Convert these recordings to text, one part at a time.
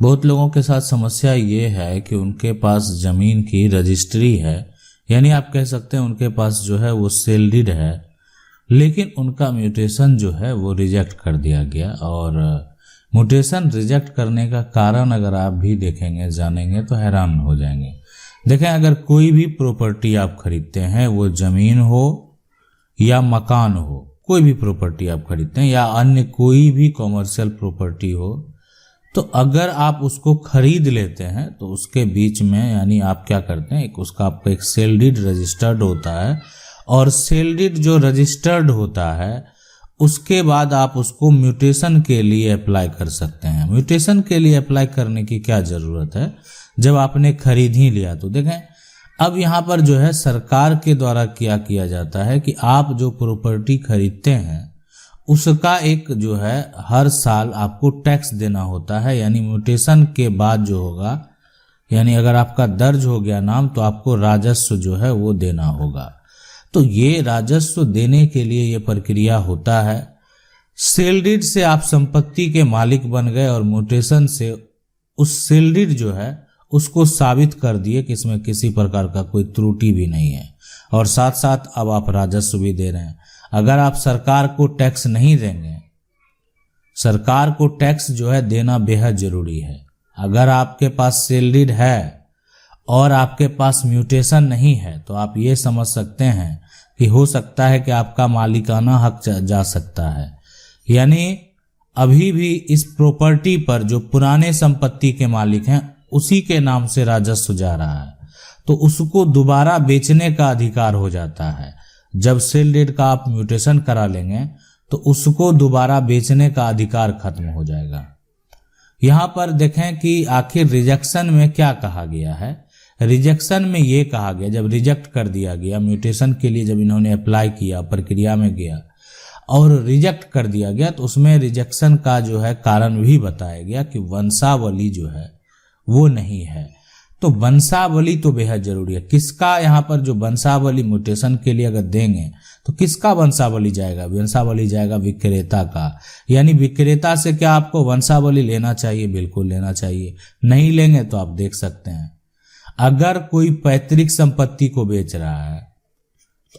बहुत लोगों के साथ समस्या ये है कि उनके पास जमीन की रजिस्ट्री है, यानी आप कह सकते हैं उनके पास जो है वो सेल डीड है, लेकिन उनका म्यूटेशन जो है वो रिजेक्ट कर दिया गया। और म्यूटेशन रिजेक्ट करने का कारण अगर आप भी देखेंगे जानेंगे तो हैरान हो जाएंगे। देखें, अगर कोई भी प्रॉपर्टी आप खरीदते हैं, वो जमीन हो या मकान हो, कोई भी प्रॉपर्टी आप खरीदते हैं या अन्य कोई भी कॉमर्शियल प्रॉपर्टी हो, तो अगर आप उसको खरीद लेते हैं तो उसके बीच में यानी आप क्या करते हैं, उसका आपका एक सेल डीड रजिस्टर्ड होता है, और सेल डीड जो रजिस्टर्ड होता है उसके बाद आप उसको म्यूटेशन के लिए अप्लाई कर सकते हैं। म्यूटेशन के लिए अप्लाई करने की क्या ज़रूरत है, जब आपने खरीद ही लिया तो। देखें, अब यहाँ पर जो है सरकार के द्वारा क्या किया जाता है कि आप जो प्रॉपर्टी खरीदते हैं उसका एक जो है हर साल आपको टैक्स देना होता है, यानी म्यूटेशन के बाद जो होगा, यानी अगर आपका दर्ज हो गया नाम तो आपको राजस्व जो है वो देना होगा। तो ये राजस्व देने के लिए ये प्रक्रिया होता है। सेल डीड से आप संपत्ति के मालिक बन गए और म्यूटेशन से उस सेल डीड जो है उसको साबित कर दिए कि इसमें किसी प्रकार का कोई त्रुटि भी नहीं है, और साथ साथ अब आप राजस्व भी दे रहे हैं। अगर आप सरकार को टैक्स नहीं देंगे, सरकार को टैक्स जो है देना बेहद जरूरी है। अगर आपके पास सेल डीड है और आपके पास म्यूटेशन नहीं है तो आप ये समझ सकते हैं कि हो सकता है कि आपका मालिकाना हक जा सकता है। यानी अभी भी इस प्रॉपर्टी पर जो पुराने संपत्ति के मालिक हैं उसी के नाम से राजस्व जा रहा है, तो उसको दोबारा बेचने का अधिकार हो जाता है। जब सेल डीड का आप म्यूटेशन करा लेंगे तो उसको दोबारा बेचने का अधिकार खत्म हो जाएगा। यहाँ पर देखें कि आखिर रिजेक्शन में क्या कहा गया है। रिजेक्शन में ये कहा गया, जब रिजेक्ट कर दिया गया म्यूटेशन के लिए, जब इन्होंने अप्लाई किया, प्रक्रिया में गया और रिजेक्ट कर दिया गया, तो उसमें रिजेक्शन का जो है कारण भी बताया गया कि वंशावली जो है वो नहीं है। तो वंशावली तो बेहद जरूरी है। किसका यहाँ पर जो वंशावली म्यूटेशन के लिए अगर देंगे तो किसका वंशावली जाएगा? वंशावली जाएगा विक्रेता का। यानी विक्रेता से क्या आपको वंशावली लेना चाहिए? बिल्कुल लेना चाहिए। नहीं लेंगे तो आप देख सकते हैं, अगर कोई पैतृक संपत्ति को बेच रहा है,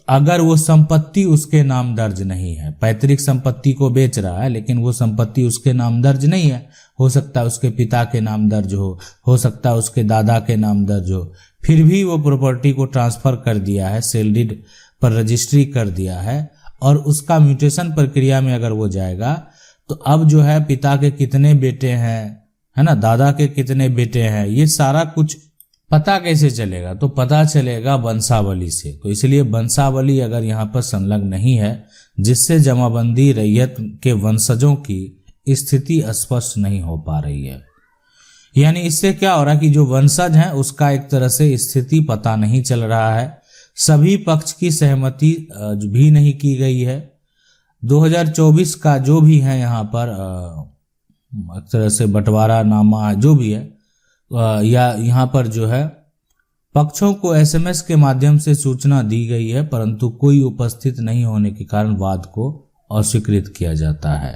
अगर वो संपत्ति उसके नाम दर्ज नहीं है, पैतृक संपत्ति को बेच रहा है लेकिन वो संपत्ति उसके नाम दर्ज नहीं है, हो सकता है उसके पिता के नाम दर्ज हो सकता है उसके दादा के नाम दर्ज हो, फिर भी वो प्रॉपर्टी को ट्रांसफर कर दिया है, सेल डीड पर रजिस्ट्री कर दिया है, और उसका म्यूटेशन प्रक्रिया में अगर वो जाएगा तो अब जो है पिता के कितने बेटे हैं, है ना, दादा के कितने बेटे हैं, ये सारा कुछ पता कैसे चलेगा? तो पता चलेगा वंशावली से। तो इसलिए वंशावली अगर यहाँ पर संलग्न नहीं है, जिससे जमाबंदी रैयत के वंशजों की स्थिति स्पष्ट नहीं हो पा रही है। यानी इससे क्या हो रहा है कि जो वंशज हैं उसका एक तरह से स्थिति पता नहीं चल रहा है, सभी पक्ष की सहमति भी नहीं की गई है। 2024 का जो भी है यहाँ पर एक तरह से बंटवारा नामा जो भी है, या यहाँ पर जो है पक्षों को एसएमएस के माध्यम से सूचना दी गई है, परंतु कोई उपस्थित नहीं होने के कारण वाद को अस्वीकृत किया जाता है।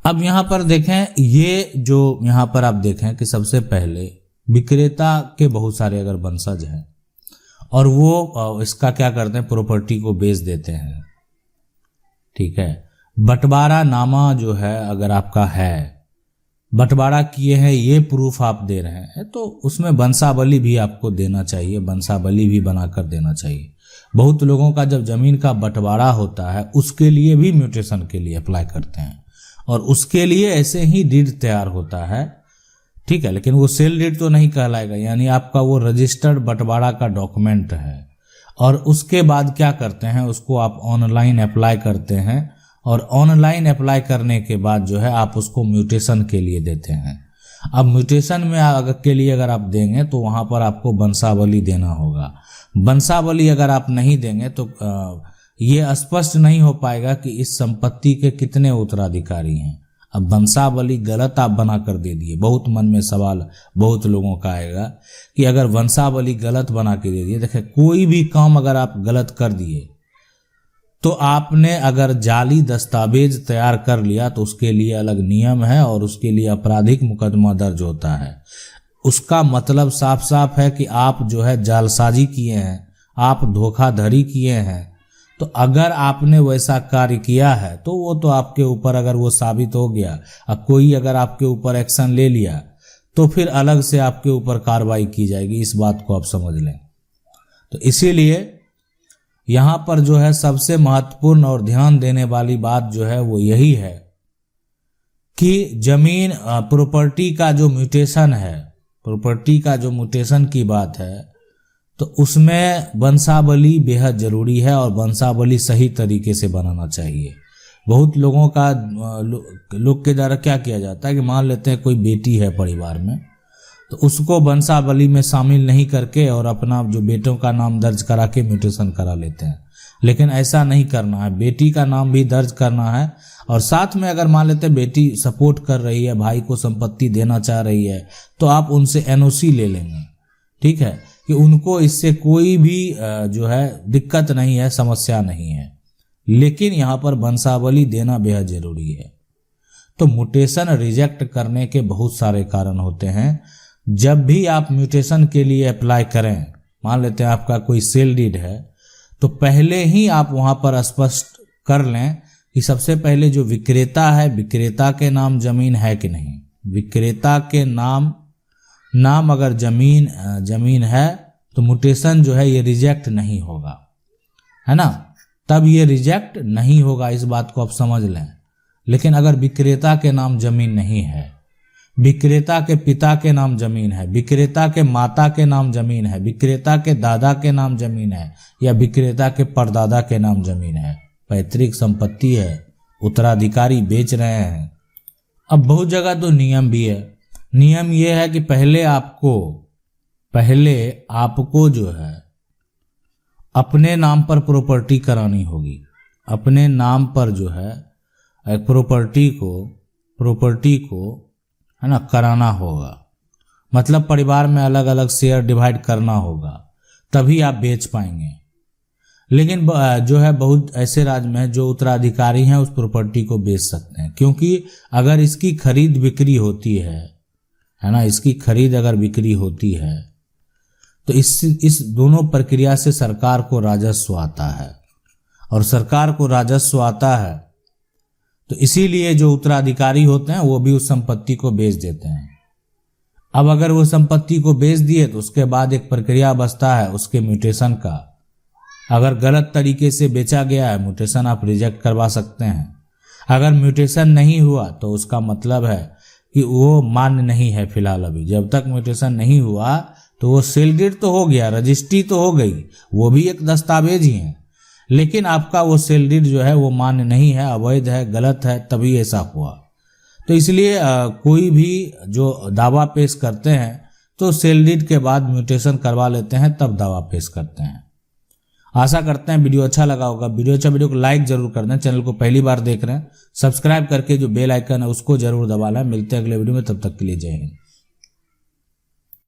अब यहाँ पर देखें, ये जो यहाँ पर आप देखें कि सबसे पहले विक्रेता के बहुत सारे अगर वंशज हैं और वो इसका क्या करते हैं, प्रॉपर्टी को बेच देते हैं, ठीक है। बंटवारा नामा जो है अगर आपका है, बंटवारा किए हैं, ये प्रूफ आप दे रहे हैं, तो उसमें वंशावली भी आपको देना चाहिए, वंशावली भी बनाकर देना चाहिए। बहुत लोगों का जब जमीन का बंटवारा होता है उसके लिए भी म्यूटेशन के लिए अप्लाई करते हैं और उसके लिए ऐसे ही डीड तैयार होता है, ठीक है, लेकिन वो सेल डीड तो नहीं कहलाएगा। यानी आपका वो रजिस्टर्ड बंटवारा का डॉक्यूमेंट है, और उसके बाद क्या करते हैं, उसको आप ऑनलाइन अप्लाई करते हैं, और ऑनलाइन अप्लाई करने के बाद जो है आप उसको म्यूटेशन के लिए देते हैं। अब म्यूटेशन में के लिए अगर आप देंगे तो वहाँ पर आपको वंशावली देना होगा। वंशावली अगर आप नहीं देंगे तो ये स्पष्ट नहीं हो पाएगा कि इस संपत्ति के कितने उत्तराधिकारी हैं। अब वंशावली गलत आप बना कर दे दिए, बहुत मन में सवाल बहुत लोगों का आएगा कि अगर वंशावली गलत बना के दे दिए, देखिए कोई भी काम अगर आप गलत कर दिए तो आपने अगर जाली दस्तावेज तैयार कर लिया तो उसके लिए अलग नियम है और उसके लिए आपराधिक मुकदमा दर्ज होता है। उसका मतलब साफ साफ है कि आप जो है जालसाजी किए हैं, आप धोखाधड़ी किए हैं। तो अगर आपने वैसा कार्य किया है तो वो तो आपके ऊपर, अगर वो साबित हो गया, अब कोई अगर आपके ऊपर एक्शन ले लिया तो फिर अलग से आपके ऊपर कार्रवाई की जाएगी। इस बात को आप समझ लें। तो इसीलिए यहाँ पर जो है सबसे महत्वपूर्ण और ध्यान देने वाली बात जो है वो यही है कि जमीन प्रॉपर्टी का जो म्यूटेशन है, प्रॉपर्टी का जो म्यूटेशन की बात है, तो उसमें वंशावली बेहद जरूरी है और वंशावली सही तरीके से बनाना चाहिए। बहुत लोगों का लोग के द्वारा क्या किया जाता है कि मान लेते हैं कोई बेटी है परिवार में, तो उसको वंशावली में शामिल नहीं करके और अपना जो बेटों का नाम दर्ज करा के म्यूटेशन करा लेते हैं। लेकिन ऐसा नहीं करना है, बेटी का नाम भी दर्ज करना है। और साथ में अगर मान लेते हैं बेटी सपोर्ट कर रही है, भाई को संपत्ति देना चाह रही है, तो आप उनसे एनओसी ले लेंगे, ठीक है, कि उनको इससे कोई भी जो है दिक्कत नहीं है, समस्या नहीं है। लेकिन यहाँ पर वंशावली देना बेहद जरूरी है। तो म्यूटेशन रिजेक्ट करने के बहुत सारे कारण होते हैं। जब भी आप म्यूटेशन के लिए अप्लाई करें, मान लेते हैं आपका कोई सेल डीड है, तो पहले ही आप वहाँ पर स्पष्ट कर लें कि सबसे पहले जो विक्रेता है, विक्रेता के नाम जमीन है कि नहीं। विक्रेता के नाम अगर जमीन है तो म्यूटेशन जो है ये रिजेक्ट नहीं होगा, है ना, तब ये रिजेक्ट नहीं होगा। इस बात को आप समझ लें। लेकिन अगर विक्रेता के नाम जमीन नहीं है, विक्रेता के पिता के नाम जमीन है, विक्रेता के माता के नाम जमीन है, विक्रेता के दादा के नाम जमीन है, या विक्रेता के परदादा के नाम जमीन है, पैतृक संपत्ति है, उत्तराधिकारी बेच रहे हैं। अब बहुत जगह तो नियम भी है। नियम यह है कि पहले आपको जो है अपने नाम पर प्रॉपर्टी करानी होगी। अपने नाम पर जो है प्रॉपर्टी को है ना कराना होगा। मतलब परिवार में अलग अलग शेयर डिवाइड करना होगा, तभी आप बेच पाएंगे। लेकिन जो है बहुत ऐसे राज्य में जो उत्तराधिकारी हैं उस प्रॉपर्टी को बेच सकते हैं, क्योंकि अगर इसकी खरीद बिक्री होती है ना, इसकी खरीद अगर बिक्री होती है तो इस दोनों प्रक्रिया से सरकार को राजस्व आता है, और सरकार को राजस्व आता है तो इसीलिए जो उत्तराधिकारी होते हैं वो भी उस संपत्ति को बेच देते हैं। अब अगर वो संपत्ति को बेच दिए तो उसके बाद एक प्रक्रिया बचता है उसके म्यूटेशन का। अगर गलत तरीके से बेचा गया है, म्यूटेशन आप रिजेक्ट करवा सकते हैं। अगर म्यूटेशन नहीं हुआ तो उसका मतलब है कि वो मान्य नहीं है फिलहाल। अभी जब तक म्यूटेशन नहीं हुआ तो वो सेल डीड तो हो गया, रजिस्ट्री तो हो गई, वो भी एक दस्तावेज ही है, लेकिन आपका वो सेल डीड जो है वो मान्य नहीं है, अवैध है, गलत है, तभी ऐसा हुआ। तो इसलिए कोई भी जो दावा पेश करते हैं तो सेल डीड के बाद म्यूटेशन करवा लेते हैं, तब दावा पेश करते हैं। आशा करते हैं वीडियो अच्छा लगा होगा। वीडियो को लाइक जरूर कर दें। चैनल को पहली बार देख रहे हैं, सब्सक्राइब करके जो बेल आइकन है उसको जरूर दबा लें। मिलते हैं अगले वीडियो में, तब तक के लिए जय हिंद।